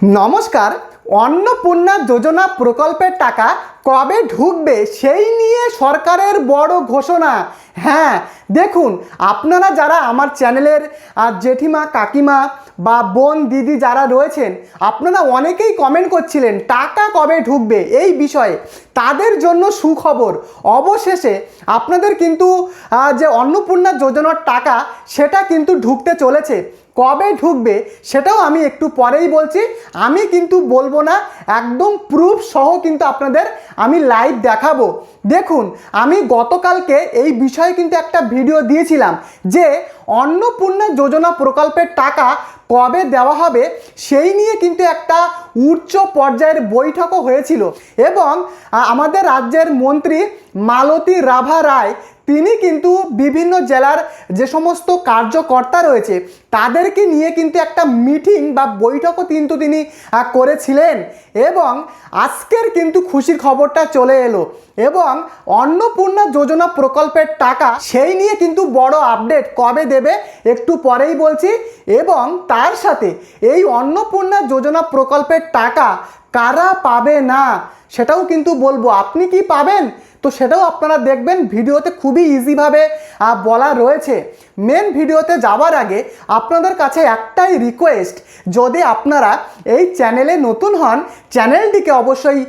নমস্কার। অন্নপূর্ণা যোজনা প্রকল্পের টাকা কবে ঢুকবে সেই নিয়ে সরকারের বড় ঘোষণা। হ্যাঁ, দেখুন, আপনারা যারা আমার চ্যানেলের জেঠিমা কাকিমা বা বোন দিদি যারা রয়েছেন, আপনারা অনেকেই কমেন্ট করছিলেন টাকা কবে ঢুকবে এই বিষয়ে। তাদের জন্য সুখবর, অবশেষে আপনাদের কিন্তু যে অন্নপূর্ণা যোজনার টাকা সেটা কিন্তু ঢুকতে চলেছে। কবে ঢুকবে সেটাও আমি একটু পরেই বলছি। আমি কিন্তু বলবো না, একদম প্রুফ সহ কিন্তু আপনাদের আমি লাইভ দেখাবো। দেখুন, আমি গতকালকে এই বিষয়ে কিন্তু একটা ভিডিও দিয়েছিলাম যে অন্নপূর্ণা যোজনা প্রকল্পের টাকা কবে দেওয়া হবে সেই নিয়ে কিন্তু একটা উচ্চ পর্যায়ের বৈঠকও হয়েছিল এবং আমাদের রাজ্যের মন্ত্রী মালতী রাভা রায় তিনি কিন্তু বিভিন্ন জেলার যে সমস্ত কার্যকর্তা রয়েছে তাদেরকে নিয়ে কিন্তু একটা মিটিং বা বৈঠকও কিন্তু তিনি করেছিলেন এবং আজকের কিন্তু খুশির খবরটা চলে এলো এবং অন্নপূর্ণা যোজনা প্রকল্পের টাকা সেই নিয়ে কিন্তু বড় আপডেট কবে দেবে একটু পরেই বলছি। এবং তার সাথে এই অন্নপূর্ণা যোজনা প্রকল্পের টাকা কারা পাবে না সেটাও কিন্তু বলবো। আপনি কি পাবেন তো সেটাও আপনারা দেখবেন ভিডিওতে, খুবই ইজিভাবে বলা রয়েছে। মেন ভিডিওতে যাওয়ার আগে আপনাদের কাছে একটাই রিকোয়েস্ট, যদি আপনারা এই চ্যানেলে নতুন হন চ্যানেলটিকে অবশ্যই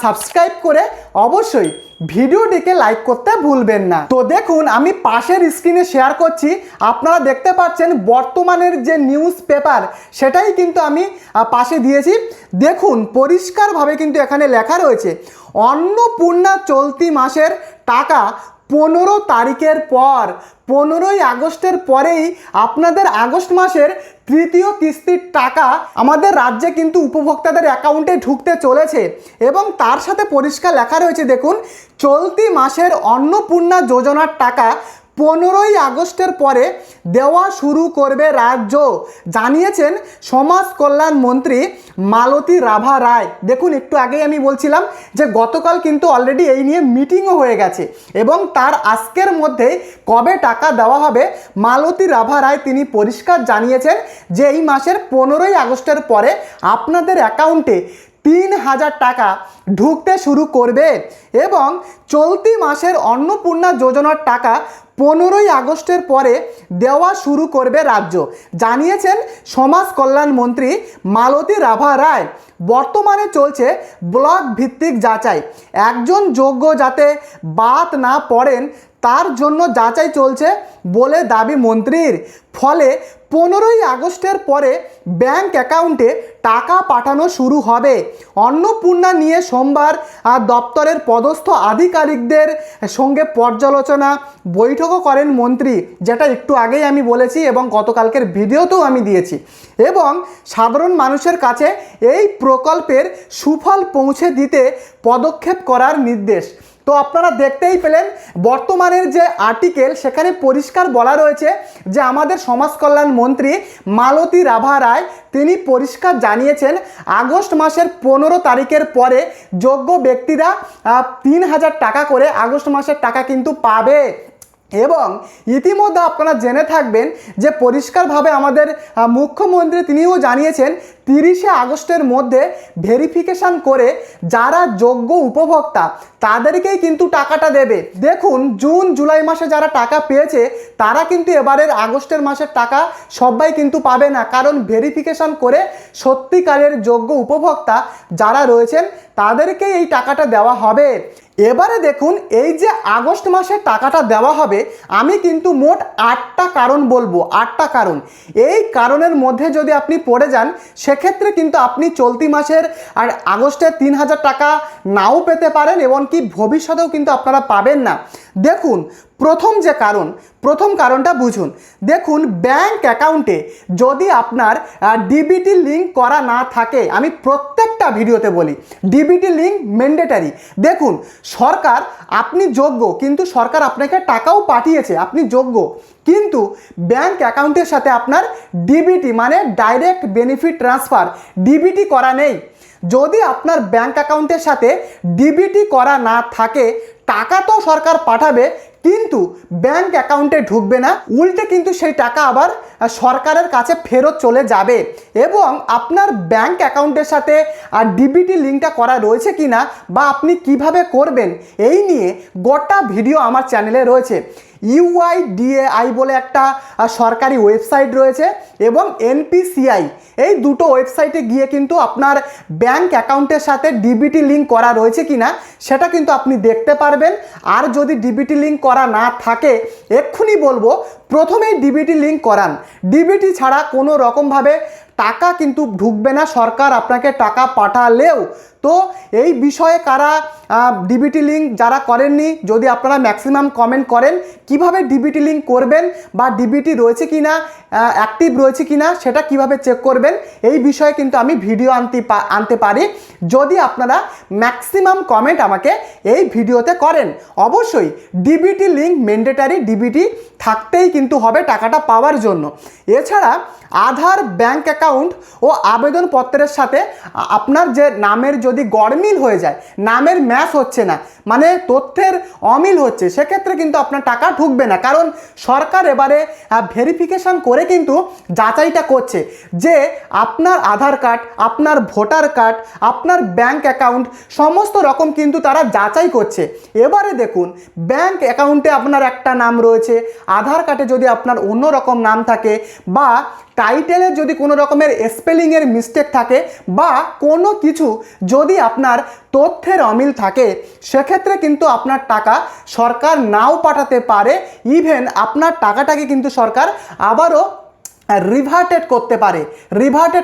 সাবস্ক্রাইব করে অবশ্যই ভিডিওটিকে লাইক করতে ভুলবেন না। তো দেখুন, আমি পাশের স্ক্রিনে শেয়ার করছি, আপনারা দেখতে পাচ্ছেন বর্তমানের যে নিউজ পেপার সেটাই কিন্তু আমি পাশে দিয়েছি। দেখুন, পরিষ্কারভাবে কিন্তু এখানে লেখা রয়েছে অন্নপূর্ণা চলতি মাসের টাকা 15 তারিখের পর, 15ই আগস্টের পরেই আপনাদের আগস্ট মাসের তৃতীয় কিস্তির টাকা আমাদের রাজ্যে কিন্তু উপভোক্তাদের অ্যাকাউন্টে ঢুকতে চলেছে এবং তার সাথে পরিষ্কার লেখা রয়েছে, দেখুন, চলতি মাসের অন্নপূর্ণা যোজনার টাকা 15ই আগস্টের পরে দেওয়া শুরু করবে রাজ্য, জানিয়েছেন সমাজ কল্যাণ মন্ত্রী মালতী রাভা রায়। দেখুন, একটু আগেই আমি বলছিলাম যে গতকাল কিন্তু অলরেডি এই নিয়ে মিটিংও হয়ে গেছে এবং তার আজকের মধ্যে কবে টাকা দেওয়া হবে মালতী রাভা রায় তিনি পরিষ্কার জানিয়েছেন যে এই মাসের 15ই আগস্টের পরে আপনাদের অ্যাকাউন্টে 3000 টাকা ঢুকতে শুরু করবে এবং চলতি মাসের অন্নপূর্ণা যোজনার টাকা 15ই আগস্টের পরে দেওয়া শুরু করবে রাজ্য, জানিয়েছেন সমাজ কল্যাণ মন্ত্রী মালতী রাভা রায়। বর্তমানে চলছে ব্লক ভিত্তিক যাচাই, একজন যোগ্য যাতে বাদ না পড়েন তার জন্য যাচাই চলছে বলে দাবি মন্ত্রীর। ফলে 15ই আগস্টের পরে ব্যাংক অ্যাকাউন্টে টাকা পাঠানো শুরু হবে। অন্নপূর্ণা নিয়ে সোমবার দপ্তরের পদস্থ আধিকারিকদের সঙ্গে পর্যালোচনা বৈঠকও করেন মন্ত্রী, যেটা একটু আগেই আমি বলেছি এবং গতকালকের ভিডিওতেও আমি দিয়েছি। এবং সাধারণ মানুষের কাছে এই প্রকল্পের সুফল পৌঁছে দিতে পদক্ষেপ করার নির্দেশ। তো আপনারা দেখতেই পেলেন বর্তমানের যে আর্টিকেল সেখানে পরিষ্কার বলা রয়েছে যে আমাদের সমাজ কল্যাণ মন্ত্রী মালতী রাভা রায় তিনি পরিষ্কার জানিয়েছেন আগস্ট মাসের 15 তারিখের পরে যোগ্য ব্যক্তিরা 3000 টাকা করে আগস্ট মাসের টাকা কিন্তু পাবে। এবং ইতিমধ্যে আপনারা জেনে থাকবেন যে পরিষ্কারভাবে আমাদের মুখ্যমন্ত্রী তিনিও জানিয়েছেন 30শে আগস্টের মধ্যে ভেরিফিকেশান করে যারা যোগ্য উপভোক্তা তাদেরকেই কিন্তু টাকাটা দেবে। দেখুন, জুন জুলাই মাসে যারা টাকা পেয়েছে তারা কিন্তু এবারের আগস্টের মাসের টাকা সবাই কিন্তু পাবে না, কারণ ভেরিফিকেশান করে সত্যিকারের যোগ্য উপভোক্তা যারা রয়েছেন তাদেরকেই এই টাকাটা দেওয়া হবে। এবারে দেখুন, এই যে আগস্ট মাসে টাকাটা দেওয়া হবে আমি কিন্তু মোট 8টা কারণ বলবো, 8টা কারণ। এই কারণের মধ্যে যদি আপনি পড়ে যান সেক্ষেত্রে কিন্তু আপনি চলতি মাসের আর আগস্টের 3000 টাকা নাও পেতে পারেন এবং কি ভবিষ্যতেও কিন্তু আপনারা পাবেন না। দেখুন, প্রথম কারণটা বুঝুন। দেখুন, ব্যাংক অ্যাকাউন্টে যদি আপনার ডিবিটি লিঙ্ক করা না থাকে, আমি প্রত্যেকটা ভিডিওতে বলি ডিবিটি লিঙ্ক ম্যান্ডেটারি। দেখুন, সরকার আপনি যোগ্য, কিন্তু সরকার আপনাকে টাকাও পাঠিয়েছে, আপনি যোগ্য, কিন্তু ব্যাংক অ্যাকাউন্টের সাথে আপনার ডিবিটি মানে ডাইরেক্ট বেনিফিট ট্রান্সফার ডিবিটি করা নেই। যদি আপনার ব্যাংক অ্যাকাউন্টের সাথে ডিবিটি করা না থাকে টাকা তো সরকার পাঠাবে কিন্তু ব্যাংক অ্যাকাউন্টে ঢুকবে না, উল্টে কিন্তু সেই টাকা আবার সরকারের কাছে ফেরত চলে যাবে। এবং আপনার ব্যাংক অ্যাকাউন্টের সাথে ডিবিটি লিঙ্কটা করা রয়েছে কিনা বা আপনি কিভাবে করবেন এই নিয়ে গোটা ভিডিও আমার চ্যানেলে রয়েছে। UIDAI বলে একটা সরকারি ওয়েবসাইট রয়েছে এবং NPCI, এই দুটো ওয়েবসাইটে গিয়ে কিন্তু আপনার ব্যাংক অ্যাকাউন্টের সাথে ডিবিটি লিঙ্ক করা রয়েছে কিনা সেটা কিন্তু আপনি দেখতে পারবেন। আর যদি ডিবিটি লিঙ্ক করা না থাকে এক্ষুনি বলবো প্রথমেই ডিবিটি লিঙ্ক করান। ডিবিটি ছাড়া কোনো রকমভাবে টাকা কিন্তু ঢুকবে না, সরকার আপনাকে টাকা পাঠালেও। তো এই বিষয়ে কারা ডিবিটি লিঙ্ক যারা করেননি, যদি আপনারা ম্যাক্সিমাম কমেন্ট করেন কিভাবে ডিবিটি লিঙ্ক করবেন বা ডিবিটি রয়েছে কিনা, অ্যাক্টিভ রয়েছে কিনা সেটা কিভাবে চেক করবেন, এই বিষয়ে কিন্তু আমি ভিডিও আনতে পারি যদি আপনারা ম্যাক্সিমাম কমেন্ট আমাকে এই ভিডিওতে করেন। অবশ্যই ডিবিটি লিঙ্ক ম্যান্ডেটরি, ডিবিটি থাকতেই কিন্তু হবে টাকাটা পাওয়ার জন্য। এছাড়া আধার, ব্যাংক অ্যাকাউন্ট ও আবেদনপত্রের সাথে আপনার যে নামের যদি গড়মিল হয়ে যায়, নামের ম্যাচ হচ্ছে না, মানে তথ্যের অমিল হচ্ছে, সেক্ষেত্রে কিন্তু আপনার টাকা ঢুকবে না। কারণ সরকার এবারে ভেরিফিকেশন করে কিন্তু যাচাইটা করছে যে আপনার আধার কার্ড, আপনার ভোটার কার্ড, আপনার ব্যাংক অ্যাকাউন্ট সমস্ত রকম কিন্তু তারা যাচাই করছে। এবারে দেখুন, ব্যাংক অ্যাকাউন্টে আপনার একটা নাম রয়েছে, আধার কার্ডে যদি আপনার অন্য রকম নাম থাকে বা টাইটেলে যদি কোনো রকমের স্পেলিংয়ের মিস্টেক থাকে বা কোনো কিছু যদি আপনার তথ্যের অমিল থাকে, সেক্ষেত্রে কিন্তু আপনার টাকা সরকার নাও পাঠাতে পারে। ইভেন আপনার টাকাটাকে কিন্তু সরকার আবারও রিভার্টেড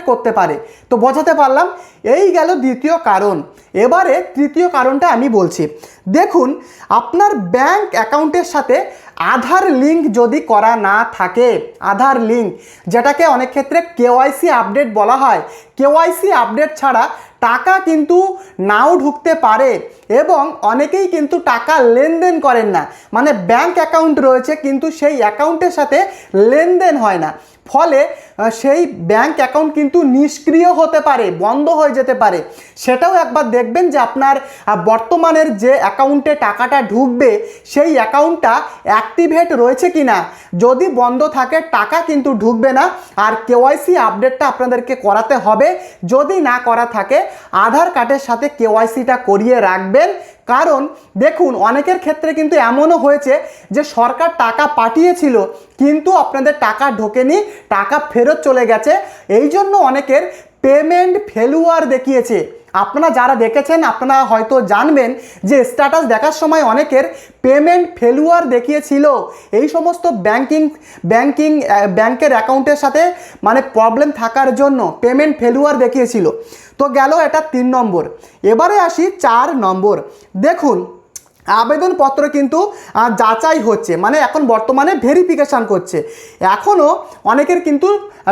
করতে পারে। তো বোঝাতে পারলাম। এই গেল দ্বিতীয় কারণ। এবারে তৃতীয় কারণটা আমি বলছি। দেখুন, আপনার ব্যাংক অ্যাকাউন্টের সাথে আধার লিঙ্ক যদি করা না থাকে, আধার লিঙ্ক যেটাকে অনেক ক্ষেত্রে KYC আপডেট বলা হয়, KYC আপডেট ছাড়া টাকা কিন্তু নাও ঢুকতে পারে এবং অনেকেই কিন্তু টাকা লেনদেন করেন না। মানে ব্যাংক অ্যাকাউন্ট রয়েছে কিন্তু সেই অ্যাকাউন্টের সাথে লেনদেন হয় না, ফলে সেই ব্যাংক অ্যাকাউন্ট কিন্তু নিষ্ক্রিয় হতে পারে, বন্ধ হয়ে যেতে পারে। সেটাও একবার দেখবেন যে আপনার বর্তমানের যে অ্যাকাউন্টে টাকাটা ঢুকবে সেই অ্যাকাউন্টটা অ্যাক্টিভেট রয়েছে কিনা। যদি বন্ধ থাকে টাকা কিন্তু ঢুকবে না। আর KYC আপডেটটা আপনাদেরকে করাতে হবে। যদি না করা থাকে আধার কার্ডের সাথে KYCটা করিয়ে রাখবেন। কারণ দেখুন, অনেকের ক্ষেত্রে কিন্তু এমনও হয়েছে যে সরকার টাকা পাঠিয়েছিল কিন্তু আপনাদের টাকা ঢোকেনি, টাকা ফেরত চলে গেছে। এই জন্য অনেকের পেমেন্ট ফেলুয়ার দেখিয়েছে। আপনারা যারা দেখেছেন আপনারা হয়তো জানবেন যে স্ট্যাটাস দেখার সময় অনেকের পেমেন্ট ফেলুয়ার দেখিয়েছিল। এই সমস্ত ব্যাংকের অ্যাকাউন্টের সাথে মানে প্রবলেম থাকার জন্য পেমেন্ট ফেলুয়ার দেখিয়েছিল। তো গেল এটা 3 নম্বর। এবারে আসি 4 নম্বর। দেখুন, আবেদনপত্র কিন্তু যাচাই হচ্ছে, মানে এখন বর্তমানে ভেরিফিকেশান করছে। এখনও অনেকের কিন্তু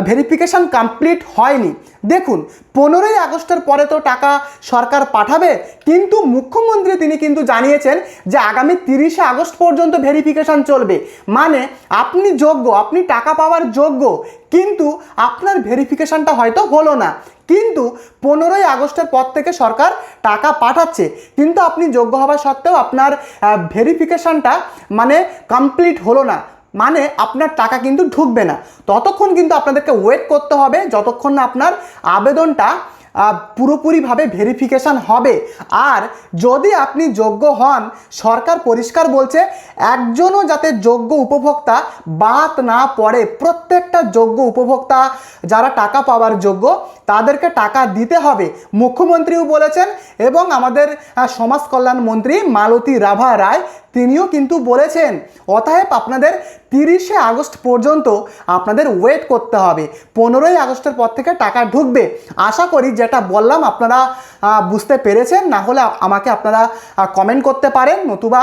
ভেরিফিকেশান কমপ্লিট হয়নি। দেখুন, 15ই আগস্টের পরে তো টাকা সরকার পাঠাবে, কিন্তু মুখ্যমন্ত্রী তিনি কিন্তু জানিয়েছেন যে আগামী 30শে আগস্ট পর্যন্ত ভেরিফিকেশান চলবে। মানে আপনি যোগ্য, আপনি টাকা পাওয়ার যোগ্য, কিন্তু আপনার ভেরিফিকেশানটা হয়তো হলো না। কিন্তু 15ই আগস্টের পর থেকে সরকার টাকা পাঠাচ্ছে, কিন্তু আপনি যোগ্য হওয়া সত্ত্বেও আপনার ভেরিফিকেশানটা মানে কমপ্লিট হলো না, মানে আপনার টাকা কিন্তু ঢুকবে না। ততক্ষণ কিন্তু আপনাদেরকে ওয়েট করতে হবে যতক্ষণ না আপনার আবেদনটা পুরোপুরিভাবে ভেরিফিকেশান হবে। আর যদি আপনি যোগ্য হন, সরকার পরিষ্কার বলছে একজনও যাতে যোগ্য উপভোক্তা বাদ না পড়ে, প্রত্যেকটা যোগ্য উপভোক্তা যারা টাকা পাওয়ার যোগ্য তাদেরকে টাকা দিতে হবে। মুখ্যমন্ত্রীও বলেছেন এবং আমাদের সমাজ কল্যাণ মন্ত্রী মালতী রাভা রায় তিনিও কিন্তু বলেছেন। অতএব আপনাদের 30শে আগস্ট পর্যন্ত আপনাদের ওয়েট করতে হবে। 15ই আগস্টের পর থেকে টাকা ঢুকবে। আশা করি যেটা বললাম আপনারা বুঝতে পেরেছেন। না হলে আমাকে আপনারা কমেন্ট করতে পারেন, নতুবা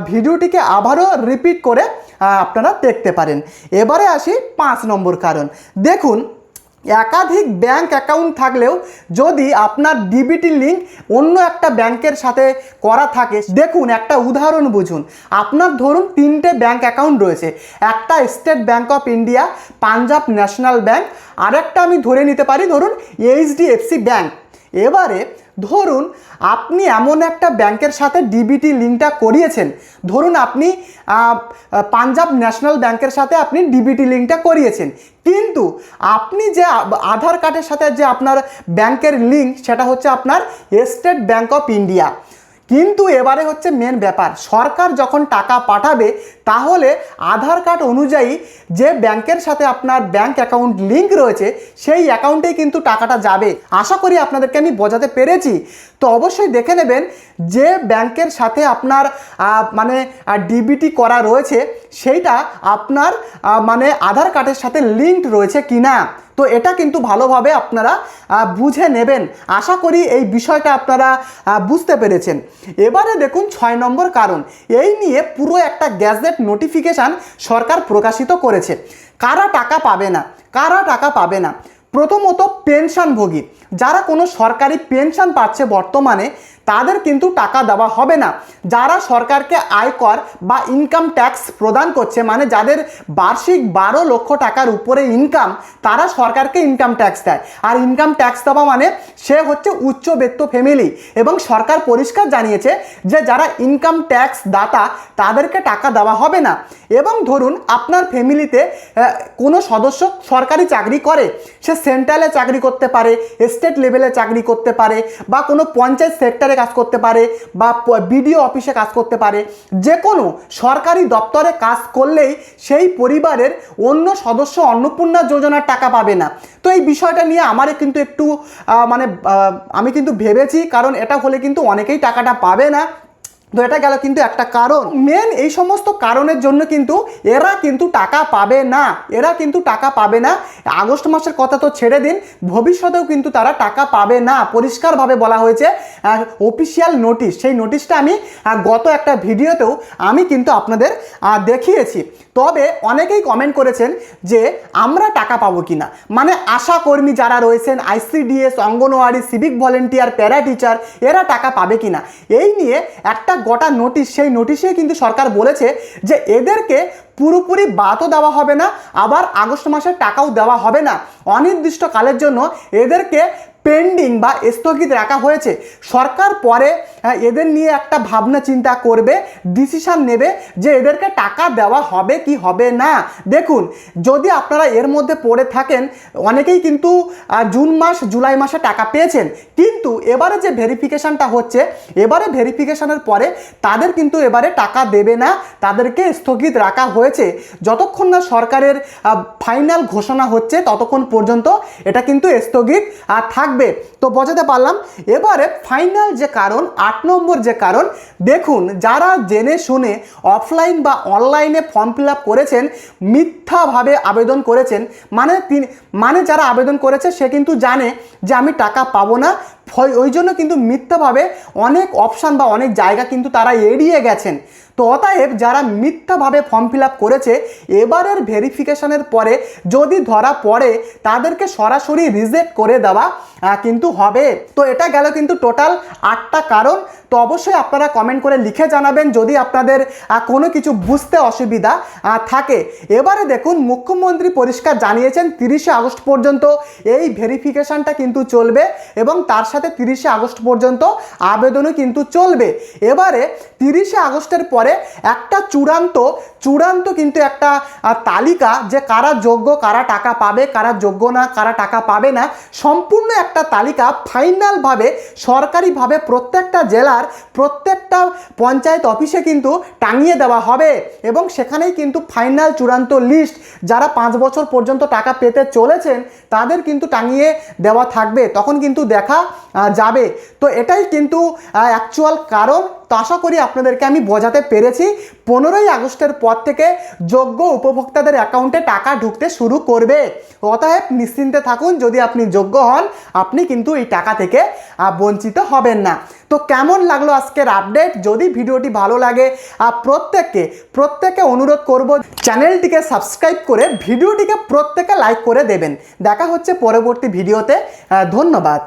ভিডিওটিকে আবারও রিপিট করে আপনারা দেখতে পারেন। এবারে আসি 5 নম্বর কারণ। দেখুন, একাধিক ব্যাংক অ্যাকাউন্ট থাকলেও যদি আপনার ডিবিটি লিঙ্ক অন্য একটা ব্যাংকের সাথে করা থাকে, দেখুন একটা উদাহরণ বুঝুন। আপনার ধরুন 3টে ব্যাংক অ্যাকাউন্ট রয়েছে, একটা state bank of India, Punjab national bank, আরেকটা আমি ধরে নিতে পারি ধরুন HDFC ব্যাংক। এবারে ধরুন আপনি এমন একটা ব্যাংকের সাথে ডিবিটি লিঙ্কটা করিয়েছেন, ধরুন আপনি পাঞ্জাব ন্যাশনাল ব্যাংকের সাথে আপনি ডিবিটি লিঙ্কটা করিয়েছেন, কিন্তু আপনি যে আধার কার্ডের সাথে যে আপনার ব্যাংকের লিঙ্ক সেটা হচ্ছে আপনার স্টেট ব্যাংক অফ ইন্ডিয়া। কিন্তু এবারে হচ্ছে মেন ব্যাপার, সরকার যখন টাকা পাঠাবে তাহলে আধার কার্ড অনুযায়ী যে ব্যাংকের সাথে আপনার ব্যাংক অ্যাকাউন্ট লিঙ্ক রয়েছে সেই অ্যাকাউন্টেই কিন্তু টাকাটা যাবে। আশা করি আপনাদেরকে আমি বোঝাতে পেরেছি। তো অবশ্যই দেখে নেবেন যে ব্যাংকের সাথে আপনার মানে ডিবিটি করা রয়েছে সেইটা আপনার মানে আধার কার্ডের সাথে লিঙ্কড রয়েছে কি না। তো এটা কিন্তু ভালোভাবে আপনারা বুঝে নেবেন। আশা করি এই বিষয়টা আপনারা বুঝতে পেরেছেন। এবারে দেখুন 6 নম্বর কারণ, এই নিয়ে পুরো একটা গ্যাজেট নোটিফিকেশান সরকার প্রকাশিত করেছে। কারা টাকা পাবে না, কারা টাকা পাবে না? প্রথমত পেনশনভোগী, যারা কোনো সরকারি পেনশন পাচ্ছে বর্তমানে তাদের কিন্তু টাকা দেওয়া হবে না। যারা সরকারকে আয়কর বা ইনকাম ট্যাক্স প্রদান করছে, মানে যাদের বার্ষিক 12 লক্ষ টাকার উপরে ইনকাম, তারা সরকারকে ইনকাম ট্যাক্স দেয়। আর ইনকাম ট্যাক্স দেওয়া মানে সে হচ্ছে উচ্চবিত্ত ফ্যামিলি, এবং সরকার পরিষ্কার জানিয়েছে যে যারা ইনকাম ট্যাক্স দাতা তাদেরকে টাকা দেওয়া হবে না। এবং ধরুন আপনার ফ্যামিলিতে কোনো সদস্য সরকারি চাকরি করে, সে সেন্ট্রালে চাকরি করতে পারে, স্টেট লেভেলে চাকরি করতে পারে, বা কোনো পঞ্চায়েত সেক্টরে কাজ করতে পারে, বা বিডিও অফিসে কাজ করতে পারে। যে কোনো সরকারি দপ্তরে কাজ করলেই সেই পরিবারের অন্য সদস্য অন্নপূর্ণা যোজনার টাকা পাবে না। তো এই বিষয়টা নিয়ে আমারও কিন্তু একটু আমি কিন্তু ভেবেছি, কারণ এটা হলে কিন্তু অনেকেই টাকাটা পাবে না। তো এটা গেল কিন্তু একটা কারণ। মেন এই সমস্ত কারণের জন্য কিন্তু এরা কিন্তু টাকা পাবে না, এরা কিন্তু টাকা পাবে না। আগস্ট মাসের কথা তো ছেড়ে দিন, ভবিষ্যতেও কিন্তু তারা টাকা পাবে না। পরিষ্কারভাবে বলা হয়েছে, অফিসিয়াল নোটিশ, সেই নোটিশটা আমি গত একটা ভিডিওতেও আমি কিন্তু আপনাদের দেখিয়েছি। তবে অনেকেই কমেন্ট করেছেন যে আমরা টাকা পাবো কিনা, মানে আশা কর্মী যারা রয়েছেন, ICDS, anganwadi, civic volunteer, para teacher, এরা টাকা পাবে কিনা এই নিয়ে একটা গোটা নোটিশ, সেই নোটিশে কিন্তু সরকার বলেছে যে এদেরকে পুরোপুরি বাদও দেওয়া হবে না, আবার আগস্ট মাসের টাকাও দেওয়া হবে না। অনির্দিষ্টকালের জন্য এদেরকে পেন্ডিং বা স্থগিত রাখা হয়েছে। সরকার পরে এদের নিয়ে একটা ভাবনা চিন্তা করবে, ডিসিশন নেবে যে এদেরকে টাকা দেওয়া হবে কি হবে না। দেখুন, যদি আপনারা এর মধ্যে পড়ে থাকেন, অনেকেই কিন্তু জুন মাস জুলাই মাসে টাকা পেয়েছেন, কিন্তু এবারে যে ভেরিফিকেশানটা হচ্ছে, এবারে ভেরিফিকেশানের পরে তাদের কিন্তু এবারে টাকা দেবে না, তাদেরকে স্থগিত রাখা হয়েছে। যতক্ষণ না সরকারের ফাইনাল ঘোষণা হচ্ছে ততক্ষণ পর্যন্ত এটা কিন্তু স্থগিত থাকবে। তো বোঝাতে পারলাম। এবারে ফাইনাল যে কারণ, 8 নম্বর যে কারণ, দেখুন যারা জেনে শুনে অফলাইন বা অনলাইনে ফর্ম ফিল আপ করেছেন, মিথ্যাভাবে আবেদন করেছেন, মানে যারা আবেদন করেছে সে কিন্তু জানে যে আমি টাকা পাবো না, ওই জন্য কিন্তু মিথ্যাভাবে অনেক অপশান বা অনেক জায়গা কিন্তু তারা এড়িয়ে গেছেন। তো অতএব যারা মিথ্যাভাবে ফর্ম ফিল আপ করেছে, এবারের ভেরিফিকেশনের পরে যদি ধরা পড়ে তাদেরকে সরাসরি রিজেক্ট করে দেওয়া কিন্তু হবে। তো এটা গেল কিন্তু টোটাল 8টা কারণ। তো অবশ্যই আপনারা কমেন্ট করে লিখে জানাবেন যদি আপনাদের কোনো কিছু বুঝতে অসুবিধা থাকে। এবারে দেখুন, মুখ্যমন্ত্রী পরিষ্কার জানিয়েছেন 30শে আগস্ট পর্যন্ত এই ভেরিফিকেশানটা কিন্তু চলবে, এবং তার সাথে 30শে আগস্ট পর্যন্ত আবেদনও কিন্তু চলবে। এবারে 30শে আগস্টের পরে একটা চূড়ান্ত কিন্তু একটা তালিকা, যে কারা যোগ্য, কারা টাকা পাবে, কারা যোগ্য না, কারা টাকা পাবে না, সম্পূর্ণ একটা তালিকা ফাইনালভাবে সরকারিভাবে প্রত্যেকটা জেলার প্রত্যেকটা পঞ্চায়েত অফিসে কিন্তু টাঙিয়ে দেওয়া হবে, এবং সেখানেই কিন্তু ফাইনাল চূড়ান্ত লিস্ট, যারা 5 বছর পর্যন্ত টাকা পেতে চলেছেন তাদের কিন্তু টাঙিয়ে দেওয়া থাকবে, তখন কিন্তু দেখা যাবে। তো এটাই কিন্তু অ্যাকচুয়াল কারণ। তো আশা করি আপনাদেরকে আমি বোঝাতে পেরেছি। 15ই আগস্টের পর থেকে যোগ্য উপভোক্তাদের অ্যাকাউন্টে টাকা ঢুকতে শুরু করবে। অতএব নিশ্চিন্তে থাকুন, যদি আপনি যোগ্য হন আপনি কিন্তু এই টাকা থেকে বঞ্চিত হবেন না। তো কেমন লাগলো আজকের আপডেট? যদি ভিডিওটি ভালো লাগে প্রত্যেককে অনুরোধ করব চ্যানেলটিকে সাবস্ক্রাইব করে ভিডিওটিকে প্রত্যেকে লাইক করে দেবেন। দেখা হচ্ছে পরবর্তী ভিডিওতে। ধন্যবাদ।